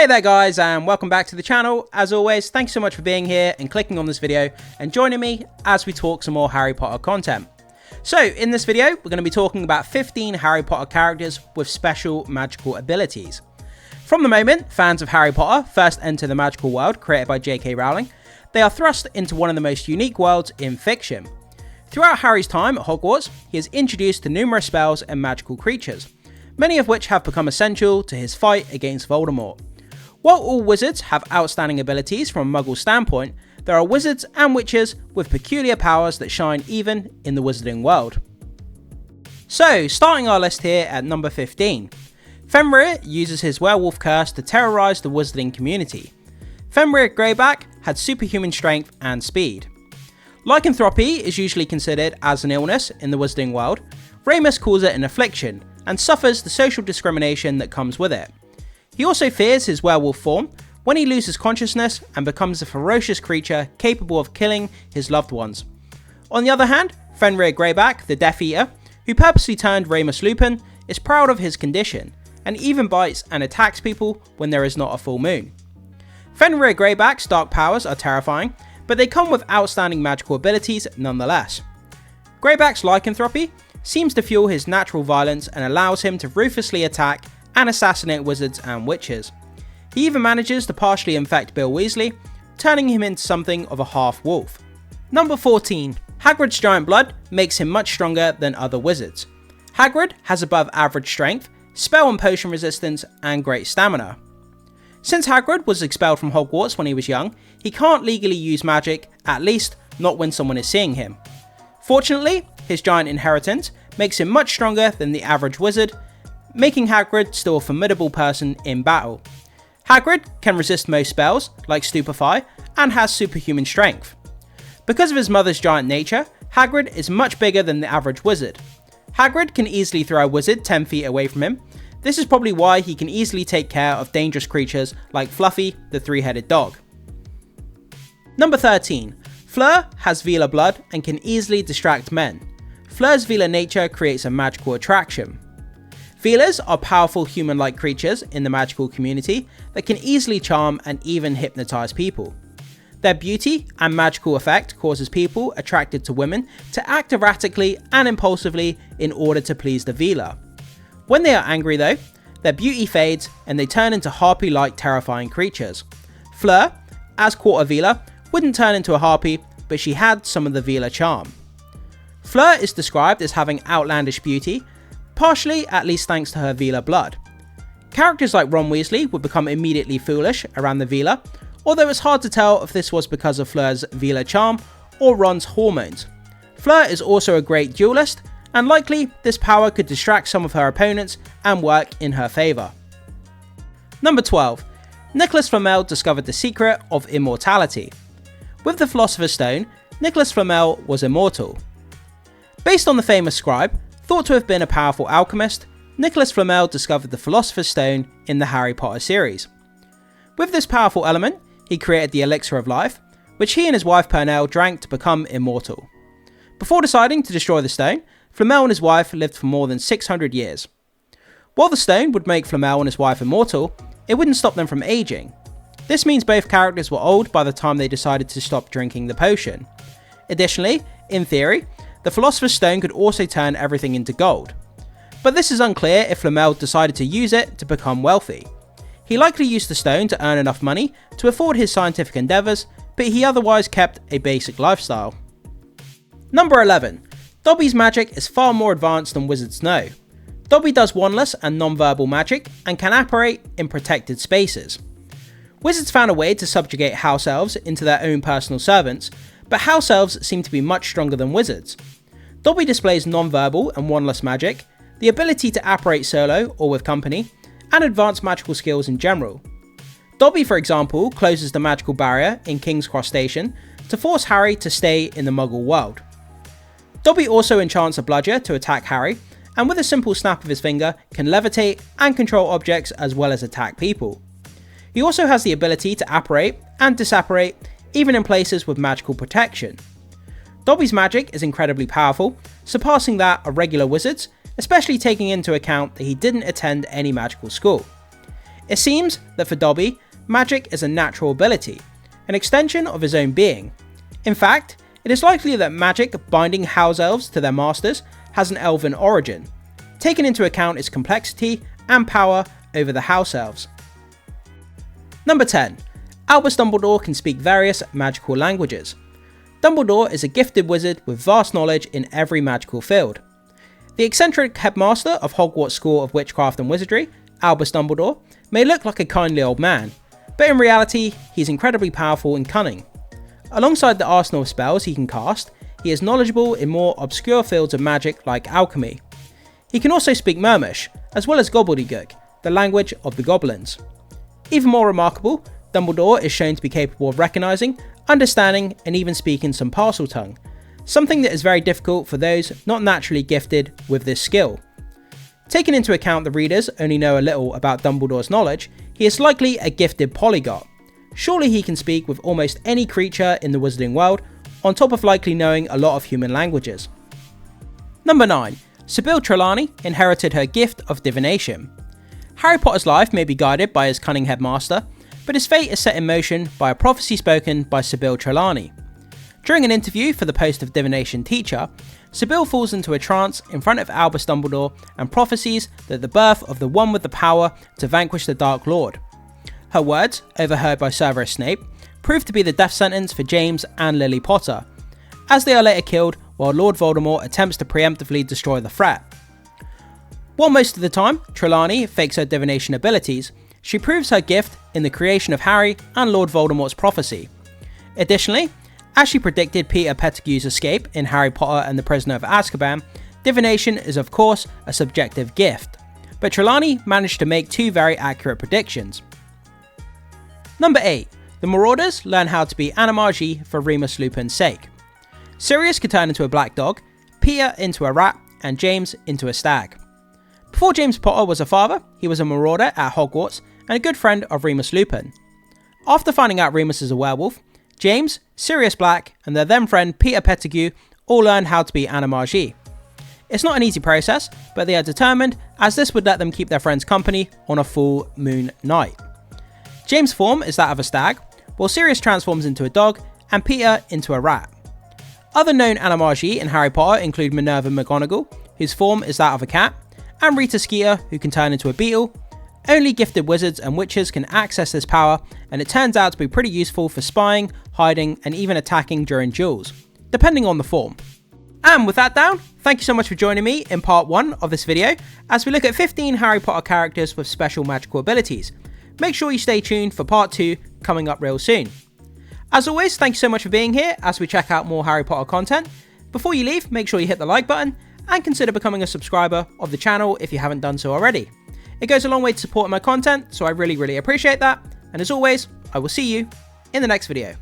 Hey there guys, and welcome back to the channel. As always, thanks so much for being here and clicking on this video and joining me as we talk some more Harry Potter content. So in this video, we're going to be talking about 15 Harry Potter characters with special magical abilities. From the moment fans of Harry Potter first enter the magical world created by J.K. Rowling, they are thrust into one of the most unique worlds in fiction. Throughout Harry's time at Hogwarts, he is introduced to numerous spells and magical creatures, many of which have become essential to his fight against Voldemort. While all wizards have outstanding abilities from a Muggle standpoint, there are wizards and witches with peculiar powers that shine even in the wizarding world. So, starting our list here at number 15. Fenrir uses his werewolf curse to terrorise the wizarding community. Fenrir Greyback had superhuman strength and speed. Lycanthropy is usually considered as an illness in the wizarding world. Remus calls it an affliction and suffers the social discrimination that comes with it. He also fears his werewolf form when he loses consciousness and becomes a ferocious creature capable of killing his loved ones. On the other hand, Fenrir Greyback, the Death Eater, who purposely turned Remus Lupin, is proud of his condition and even bites and attacks people when there is not a full moon. Fenrir Greyback's dark powers are terrifying, but they come with outstanding magical abilities nonetheless. Greyback's lycanthropy seems to fuel his natural violence and allows him to ruthlessly attack and assassinate wizards and witches. He even manages to partially infect Bill Weasley, turning him into something of a half-wolf. Number 14. Hagrid's giant blood makes him much stronger than other wizards. Hagrid has above average strength, spell and potion resistance, and great stamina. Since Hagrid was expelled from Hogwarts when he was young, he can't legally use magic, at least not when someone is seeing him. Fortunately, his giant inheritance makes him much stronger than the average wizard, making Hagrid still a formidable person in battle. Hagrid can resist most spells, like Stupefy, and has superhuman strength. Because of his mother's giant nature, Hagrid is much bigger than the average wizard. Hagrid can easily throw a wizard 10 feet away from him. This is probably why he can easily take care of dangerous creatures like Fluffy, the three-headed dog. Number 13. Fleur has Veela blood and can easily distract men. Fleur's Veela nature creates a magical attraction. Veelas are powerful human-like creatures in the magical community that can easily charm and even hypnotize people. Their beauty and magical effect causes people attracted to women to act erratically and impulsively in order to please the Veela. When they are angry though, their beauty fades and they turn into harpy-like terrifying creatures. Fleur, as quarter Veela, wouldn't turn into a harpy, but she had some of the Veela charm. Fleur is described as having outlandish beauty, partially at least thanks to her Veela blood. Characters like Ron Weasley would become immediately foolish around the Veela, although it's hard to tell if this was because of Fleur's Veela charm or Ron's hormones. Fleur is also a great duelist, and likely this power could distract some of her opponents and work in her favour. Number 12. Nicholas Flamel discovered the secret of immortality. With the Philosopher's Stone, Nicholas Flamel was immortal. Based on the famous scribe, thought to have been a powerful alchemist, Nicholas Flamel discovered the Philosopher's Stone in the Harry Potter series. With this powerful element, he created the Elixir of Life, which he and his wife Pernell drank to become immortal. Before deciding to destroy the stone, Flamel and his wife lived for more than 600 years. While the stone would make Flamel and his wife immortal, it wouldn't stop them from aging. This means both characters were old by the time they decided to stop drinking the potion. Additionally, in theory, the Philosopher's Stone could also turn everything into gold. But this is unclear if Flamel decided to use it to become wealthy. He likely used the stone to earn enough money to afford his scientific endeavours, but he otherwise kept a basic lifestyle. Number 11. Dobby's magic is far more advanced than wizards know. Dobby does wandless and non-verbal magic and can apparate in protected spaces. Wizards found a way to subjugate house elves into their own personal servants, but house elves seem to be much stronger than wizards. Dobby displays non-verbal and wandless magic, the ability to apparate solo or with company, and advanced magical skills in general. Dobby, for example, closes the magical barrier in King's Cross Station to force Harry to stay in the Muggle world. Dobby also enchants a bludger to attack Harry, and with a simple snap of his finger can levitate and control objects as well as attack people. He also has the ability to apparate and disapparate even in places with magical protection. Dobby's magic is incredibly powerful, surpassing that of regular wizards, especially taking into account that he didn't attend any magical school. It seems that for Dobby, magic is a natural ability, an extension of his own being. In fact, it is likely that magic binding house elves to their masters has an elven origin, taking into account its complexity and power over the house elves. Number 10. Albus Dumbledore can speak various magical languages. Dumbledore is a gifted wizard with vast knowledge in every magical field. The eccentric headmaster of Hogwarts School of Witchcraft and Wizardry, Albus Dumbledore, may look like a kindly old man, but in reality, he's incredibly powerful and cunning. Alongside the arsenal of spells he can cast, he is knowledgeable in more obscure fields of magic like alchemy. He can also speak Mermish, as well as Gobbledygook, the language of the goblins. Even more remarkable, Dumbledore is shown to be capable of recognising, understanding, and even speaking some Parseltongue, something that is very difficult for those not naturally gifted with this skill. Taking into account the readers only know a little about Dumbledore's knowledge, he is likely a gifted polyglot. Surely he can speak with almost any creature in the wizarding world, on top of likely knowing a lot of human languages. Number 9. Sybil Trelawney inherited her gift of divination. Harry Potter's life may be guided by his cunning headmaster, but his fate is set in motion by a prophecy spoken by Sybil Trelawney. During an interview for the post of divination teacher, Sybil falls into a trance in front of Albus Dumbledore and prophesies that the birth of the one with the power to vanquish the Dark Lord. Her words, overheard by Severus Snape, prove to be the death sentence for James and Lily Potter, as they are later killed while Lord Voldemort attempts to preemptively destroy the threat. While most of the time Trelawney fakes her divination abilities, she proves her gift in the creation of Harry and Lord Voldemort's prophecy. Additionally, as she predicted Peter Pettigrew's escape in Harry Potter and the Prisoner of Azkaban, divination is of course a subjective gift, but Trelawney managed to make two very accurate predictions. Number 8. The Marauders learn how to be Animagi for Remus Lupin's sake. Sirius could turn into a black dog, Peter into a rat, and James into a stag. Before James Potter was a father, he was a marauder at Hogwarts and a good friend of Remus Lupin. After finding out Remus is a werewolf, James, Sirius Black, and their then friend Peter Pettigrew all learned how to be Animagi. It's not an easy process, but they are determined as this would let them keep their friends company on a full moon night. James' form is that of a stag, while Sirius transforms into a dog and Peter into a rat. Other known Animagi in Harry Potter include Minerva McGonagall, whose form is that of a cat, and Rita Skeeter, who can turn into a beetle. Only gifted wizards and witches can access this power, and it turns out to be pretty useful for spying, hiding, and even attacking during duels, depending on the form. And with that down, thank you so much for joining me in part 1 of this video, as we look at 15 Harry Potter characters with special magical abilities. Make sure you stay tuned for part 2 coming up real soon. As always, thank you so much for being here as we check out more Harry Potter content. Before you leave, make sure you hit the like button, and consider becoming a subscriber of the channel if you haven't done so already. It goes a long way to supporting my content, so I really appreciate that. And as always, I will see you in the next video.